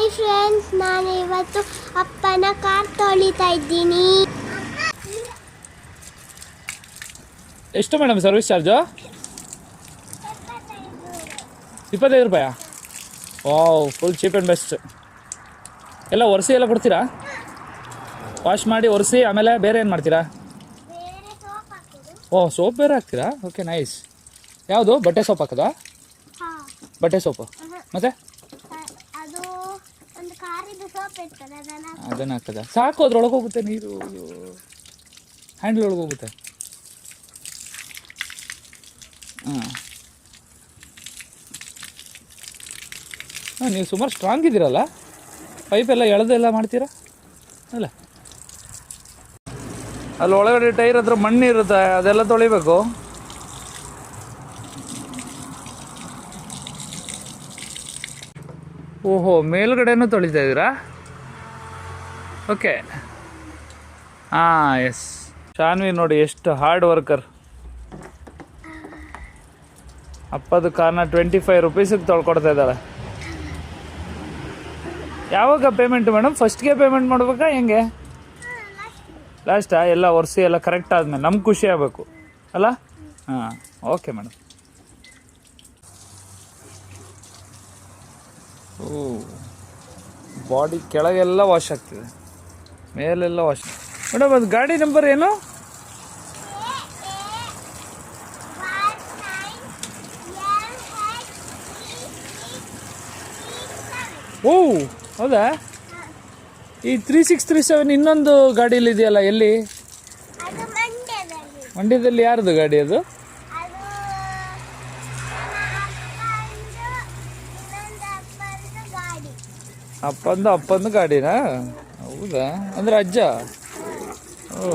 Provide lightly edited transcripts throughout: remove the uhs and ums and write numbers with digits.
Hi friends, ನಾನು ಇವತ್ತು ಅಪ್ಪನ ಕಾರ್ ತೊಳಿತಾ ಇದ್ದೀನಿ. ಎಷ್ಟು ಮೇಡಮ್ ಸರ್ವಿಸ್ ಚಾರ್ಜು? 25 ರೂಪಾಯಾ? Wow, full cheap and best. ಎಲ್ಲ ಒರೆಸಿ ಎಲ್ಲ ಕೊಡ್ತೀರಾ? ವಾಶ್ ಮಾಡಿ ಒರೆಸಿ ಆಮೇಲೆ ಬೇರೆ ಏನು ಮಾಡ್ತೀರಾ? ಓ, ಸೋಪ್ ಬೇರೆ ಹಾಕ್ತೀರಾ? Okay, nice. ಯಾವುದು? ಬಟ್ಟೆ ಸೋಪ್ ಹಾಕೋದಾ? ಬಟ್ಟೆ ಸೋಪು ಮತ್ತೆ ಅದನ್ನು ಹಾಕದ? ಸಾಕು, ಅದ್ರೊಳಗೆ ಹೋಗುತ್ತೆ ನೀರು, ಹ್ಯಾಂಡಲ್ ಒಳಗೆ ಹೋಗುತ್ತೆ. ಹಾಂ, ನೀವು ಸುಮಾರು ಸ್ಟ್ರಾಂಗ್ ಇದ್ದೀರಲ್ಲ, ಪೈಪೆಲ್ಲ ಎಳೆದೆಲ್ಲ ಮಾಡ್ತೀರಾ ಅಲ್ಲ? ಅಲ್ಲಿ ಒಳಗಡೆ ಟೈರ್ ಹತ್ರ ಮಣ್ಣು ಇರುತ್ತೆ, ಅದೆಲ್ಲ ತೊಳಿಬೇಕು. ಓಹೋ, ಮೇಲ್ಗಡೆನೂ ತೊಳಿತಾ ಇದ್ದೀರಾ? ಓಕೆ. ಹಾಂ, ಎಸ್. ಶಾನ್ವಿ ನೋಡಿ ಎಷ್ಟು ಹಾರ್ಡ್ ವರ್ಕರ್. ಅಪ್ಪದ ಕಾರ್ನ 25 ರೂಪೀಸಿಗೆ ತೊಳ್ಕೊಡ್ತಾ ಇದ್ದಾಳೆ. ಯಾವಾಗ ಪೇಮೆಂಟ್ ಮೇಡಮ್? ಫಸ್ಟ್ಗೆ ಪೇಮೆಂಟ್ ಮಾಡ್ಬೇಕಾ ಹೆಂಗೆ? ಲಾಸ್ಟಾ? ಎಲ್ಲ ಒರೆಸಿ ಎಲ್ಲ ಕರೆಕ್ಟ್ ಆದಮೇಲೆ ನಮ್ಗೆ ಖುಷಿ ಆಗಬೇಕು ಅಲ್ಲ? ಹಾಂ, ಓಕೆ ಮೇಡಮ್. ಓ, ಬಾಡಿ ಕೆಳಗೆಲ್ಲ ವಾಶ್ ಆಗ್ತಿದೆ, ಮೇಲೆಲ್ಲ ವಾಶ್. ಮೇಡಮ್, ಅದು ಗಾಡಿ ನಂಬರ್ ಏನು? ಓ, ಹೌದಾ? ಈ 3637 ಇನ್ನೊಂದು ಗಾಡೀಲಿ ಇದೆಯಲ್ಲ, ಎಲ್ಲಿ? ಮಂಡ್ಯದಲ್ಲಿ. ಯಾರ್ದು ಗಾಡಿ ಅದು? ಅಪ್ಪಂದು ಗಾಡಿನಾ? ಹೌದಾ? ಅಂದ್ರೆ ಅಜ್ಜ. ಓ,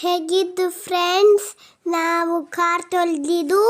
ಹೇಗಿದ್ದು ಫ್ರೆಂಡ್ಸ್ ನಾವು ಕಾರ್ ತೊಳೆದಿದ್ದು?